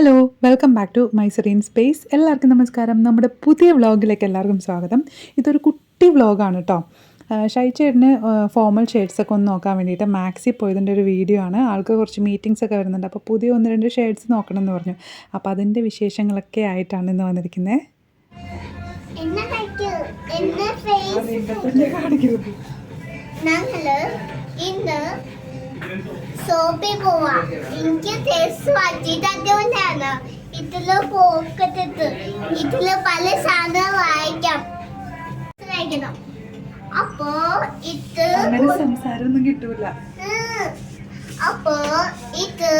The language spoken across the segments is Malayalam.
Hello welcome back to my serene space. എല്ലാവർക്കും നമസ്കാരം. നമ്മുടെ പുതിയ വ്ളോഗിലേക്ക് എല്ലാവർക്കും സ്വാഗതം. ഇതൊരു കുട്ടി വ്ളോഗാണ് കേട്ടോ. ഷൈച്ചേട്ടന് ഫോർമൽ ഷെയ്ഡ്സൊക്കെ ഒന്ന് നോക്കാൻ വേണ്ടിയിട്ട് മാക്സി പോയതിൻ്റെ ഒരു വീഡിയോ ആണ്. ആൾക്ക് കുറച്ച് മീറ്റിംഗ്സ് ഒക്കെ വരുന്നുണ്ട്. അപ്പോൾ പുതിയ 1-2 ഷെയ്ഡ്സ് നോക്കണം എന്ന് പറഞ്ഞു. അപ്പോൾ അതിൻ്റെ വിശേഷങ്ങളൊക്കെ ആയിട്ടാണ് ഇന്ന് വന്നിരിക്കുന്നത്. സോപ്പി പോവാ എനിക്ക് ടേസ്റ്റ് വാങ്ങിച്ചതുകൊണ്ടാണ് ഇതില് പോക്കറ്റ് ഇതില് പല സാധനം വായിക്കണം. അപ്പോ ഇത് സംസാരമൊന്നും കിട്ടൂല. അപ്പോ ഇത്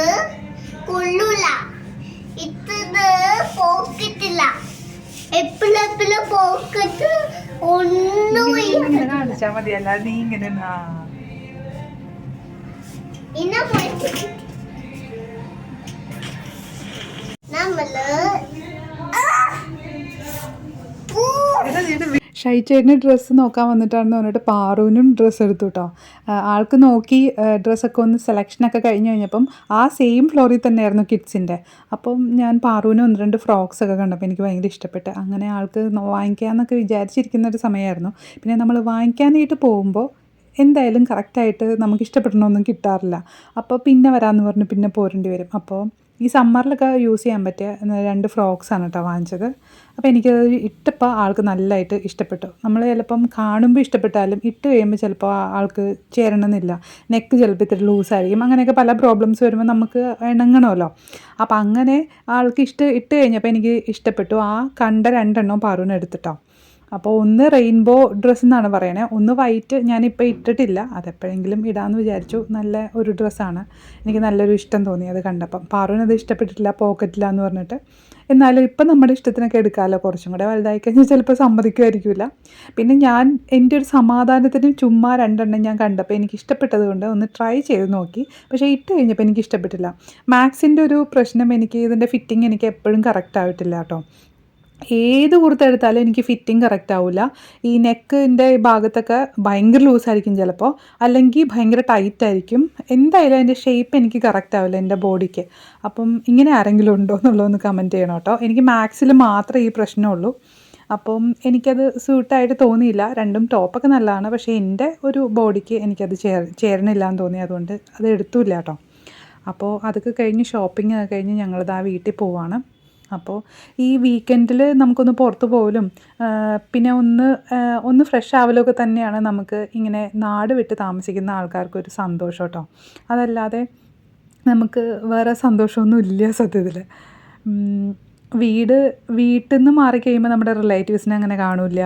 കൊള്ളൂല. ഇത് പോക്കറ്റില്ല. എപ്പോഴെപ്പോഴും പോക്കറ്റ് ഒന്നും കാണിച്ചാൽ മതിയല്ല. നീ ഇങ്ങനെ ഷൈച്ചേട്ടന് ഡ്രസ്സ് നോക്കാൻ വന്നിട്ടാണെന്ന് പറഞ്ഞിട്ട് പാറുവിനും ഡ്രസ്സ് എടുത്തു കേട്ടോ. ആൾക്ക് നോക്കി ഡ്രസ്സൊക്കെ ഒന്ന് സെലക്ഷനൊക്കെ കഴിഞ്ഞ് കഴിഞ്ഞപ്പം ആ സെയിം ഫ്ലോറിൽ തന്നെയായിരുന്നു കിഡ്സിൻ്റെ. അപ്പം ഞാൻ പാറുവിന് 1-2 ഫ്രോക്സൊക്കെ കണ്ടപ്പോൾ എനിക്ക് ഭയങ്കര ഇഷ്ടപ്പെട്ട് അങ്ങനെ ആൾക്ക് വാങ്ങിക്കാമെന്നൊക്കെ വിചാരിച്ചിരിക്കുന്ന ഒരു സമയമായിരുന്നു. പിന്നെ നമ്മൾ വാങ്ങിക്കാനായിട്ട് പോകുമ്പോൾ എന്തായാലും കറക്റ്റായിട്ട് നമുക്ക് ഇഷ്ടപ്പെടണമൊന്നും കിട്ടാറില്ല. അപ്പോൾ പിന്നെ വരാമെന്ന് പറഞ്ഞ് പിന്നെ പോരേണ്ടി വരും. അപ്പോൾ ഈ സമ്മറിലൊക്കെ യൂസ് ചെയ്യാൻ പറ്റിയ 2 ഫ്രോക്സാണ് കേട്ടോ വാങ്ങിച്ചത്. അപ്പോൾ എനിക്കത് ഇട്ടപ്പോൾ ആൾക്ക് നല്ലതായിട്ട് ഇഷ്ടപ്പെട്ടു. നമ്മൾ ചിലപ്പം കാണുമ്പോൾ ഇഷ്ടപ്പെട്ടാലും ഇട്ട് കഴിയുമ്പോൾ ചിലപ്പോൾ ആൾക്ക് ചേരണമെന്നില്ല. നെക്ക് ചിലപ്പോൾ ഇത്തിരി ലൂസായിരിക്കും. അങ്ങനെയൊക്കെ പല പ്രോബ്ലംസ് വരുമ്പോൾ നമുക്ക് ഇണങ്ങണമല്ലോ. അപ്പോൾ അങ്ങനെ ആൾക്ക് ഇട്ട് കഴിഞ്ഞപ്പോൾ എനിക്ക് ഇഷ്ടപ്പെട്ടു. ആ കണ്ട 2 എണ്ണം പാറുവിന് എടുത്തിട്ടോ. അപ്പോൾ ഒന്ന് റെയിൻബോ ഡ്രസ്സ് എന്നാണ് പറയണേ, ഒന്ന് വൈറ്റ്. ഞാനിപ്പോൾ ഇട്ടിട്ടില്ല, അതെപ്പോഴെങ്കിലും ഇടാമെന്ന് വിചാരിച്ചു. നല്ല ഒരു ഡ്രസ്സാണ്, എനിക്ക് നല്ലൊരു ഇഷ്ടം തോന്നി അത് കണ്ടപ്പം. പാറുവിനത് ഇഷ്ടപ്പെട്ടിട്ടില്ല, പോക്കറ്റില്ല എന്ന് പറഞ്ഞിട്ട്. എന്നാലും ഇപ്പം നമ്മുടെ ഇഷ്ടത്തിനൊക്കെ എടുക്കാമല്ലോ. കുറച്ചും കൂടെ വലുതായി കഴിഞ്ഞാൽ ചിലപ്പോൾ സമ്മതിക്കുമായിരിക്കില്ല. പിന്നെ ഞാൻ എൻ്റെ ഒരു സമാധാനത്തിന് ചുമ്മാ 2 എണ്ണം ഞാൻ കണ്ടപ്പോൾ എനിക്ക് ഇഷ്ടപ്പെട്ടത് കൊണ്ട് ഒന്ന് ട്രൈ ചെയ്ത് നോക്കി. പക്ഷേ ഇട്ട് കഴിഞ്ഞപ്പോൾ എനിക്ക് ഇഷ്ടപ്പെട്ടില്ല. മാക്സിൻ്റെ ഒരു പ്രശ്നം, എനിക്ക് ഇതിൻ്റെ ഫിറ്റിംഗ് എനിക്ക് എപ്പോഴും കറക്റ്റ് ആയിട്ടില്ല കേട്ടോ. ഏത് കുർത്ത എനിക്ക് ഫിറ്റിംഗ് കറക്റ്റ് ആവില്ല. ഈ നെക്കിൻ്റെ ഭാഗത്തൊക്കെ ഭയങ്കര ലൂസായിരിക്കും ചിലപ്പോൾ, അല്ലെങ്കിൽ ഭയങ്കര ടൈറ്റായിരിക്കും. എന്തായാലും അതിൻ്റെ ഷേപ്പ് എനിക്ക് കറക്റ്റ് ആവില്ല എൻ്റെ ബോഡിക്ക്. അപ്പം ഇങ്ങനെ ആരെങ്കിലും ഉണ്ടോ എന്നുള്ളതൊന്ന് കമൻറ്റ് ചെയ്യണം കേട്ടോ. എനിക്ക് മാക്സിൽ മാത്രമേ ഈ പ്രശ്നമുള്ളൂ. അപ്പം എനിക്കത് സ്യൂട്ടായിട്ട് തോന്നിയില്ല. 2 ടോപ്പൊക്കെ നല്ലതാണ്, പക്ഷേ എൻ്റെ ഒരു ബോഡിക്ക് എനിക്കത് ചേരണില്ല എന്ന് തോന്നി. അതുകൊണ്ട് അത് എടുത്തില്ല കേട്ടോ. അപ്പോൾ അതൊക്കെ കഴിഞ്ഞ് ഷോപ്പിംഗ് കഴിഞ്ഞ് ഞങ്ങളിത് ആ വീട്ടിൽ പോവാണ്. അപ്പോൾ ഈ വീക്കെൻഡിൽ നമുക്കൊന്ന് പുറത്ത് പോകലും പിന്നെ ഒന്ന് ഫ്രഷ് ആവലൊക്കെ തന്നെയാണ് നമുക്ക് ഇങ്ങനെ നാട് വിട്ട് താമസിക്കുന്ന ആൾക്കാർക്കൊരു സന്തോഷം കേട്ടോ. അതല്ലാതെ നമുക്ക് വേറെ സന്തോഷമൊന്നും ഇല്ല സത്യത്തിൽ. വീട്ടിൽ നിന്ന് മാറിക്കഴിയുമ്പോൾ നമ്മുടെ റിലേറ്റീവ്സിനെ അങ്ങനെ കാണില്ല.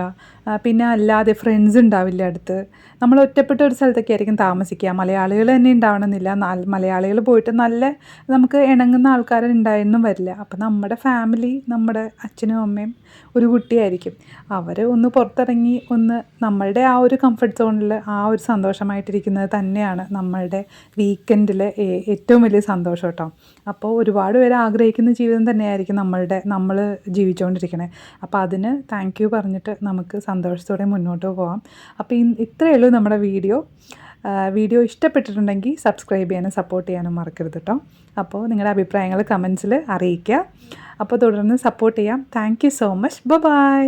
പിന്നെ അല്ലാതെ ഫ്രണ്ട്സ് ഉണ്ടാവില്ല അടുത്ത്. നമ്മൾ ഒറ്റപ്പെട്ട ഒരു സ്ഥലത്തൊക്കെ ആയിരിക്കും താമസിക്കുക. മലയാളികൾ തന്നെ ഉണ്ടാവണമെന്നില്ല. മലയാളികൾ പോയിട്ട് നല്ല നമുക്ക് ഇണങ്ങുന്ന ആൾക്കാരുണ്ടായെന്നും വരില്ല. അപ്പം നമ്മുടെ ഫാമിലി, നമ്മുടെ അച്ഛനും അമ്മയും ഒരു കുട്ടിയായിരിക്കും. അവർ ഒന്ന് പുറത്തിറങ്ങി ഒന്ന് നമ്മളുടെ ആ ഒരു കംഫർട്ട് സോണിൽ ആ ഒരു സന്തോഷമായിട്ടിരിക്കുന്നത് തന്നെയാണ് നമ്മളുടെ വീക്കെൻഡിലെ ഏറ്റവും വലിയ സന്തോഷം കേട്ടോ. അപ്പോൾ ഒരുപാട് പേര് ആഗ്രഹിക്കുന്ന ജീവിതം തന്നെയായിരിക്കും നമ്മൾ ജീവിച്ചുകൊണ്ടിരിക്കണേ. അപ്പോൾ അതിന് താങ്ക് യു പറഞ്ഞിട്ട് നമുക്ക് സന്തോഷത്തോടെ മുന്നോട്ട് പോകാം. അപ്പോൾ ഇത്രയേ ഉള്ളൂ നമ്മുടെ വീഡിയോ ഇഷ്ടപ്പെട്ടിട്ടുണ്ടെങ്കിൽ സബ്സ്ക്രൈബ് ചെയ്യാനും സപ്പോർട്ട് ചെയ്യാനും മറക്കരുത് കേട്ടോ. അപ്പോൾ നിങ്ങളുടെ അഭിപ്രായങ്ങൾ കമൻസിൽ അറിയിക്കുക. അപ്പോൾ തുടർന്ന് സപ്പോർട്ട് ചെയ്യാം. Thank you so much. By.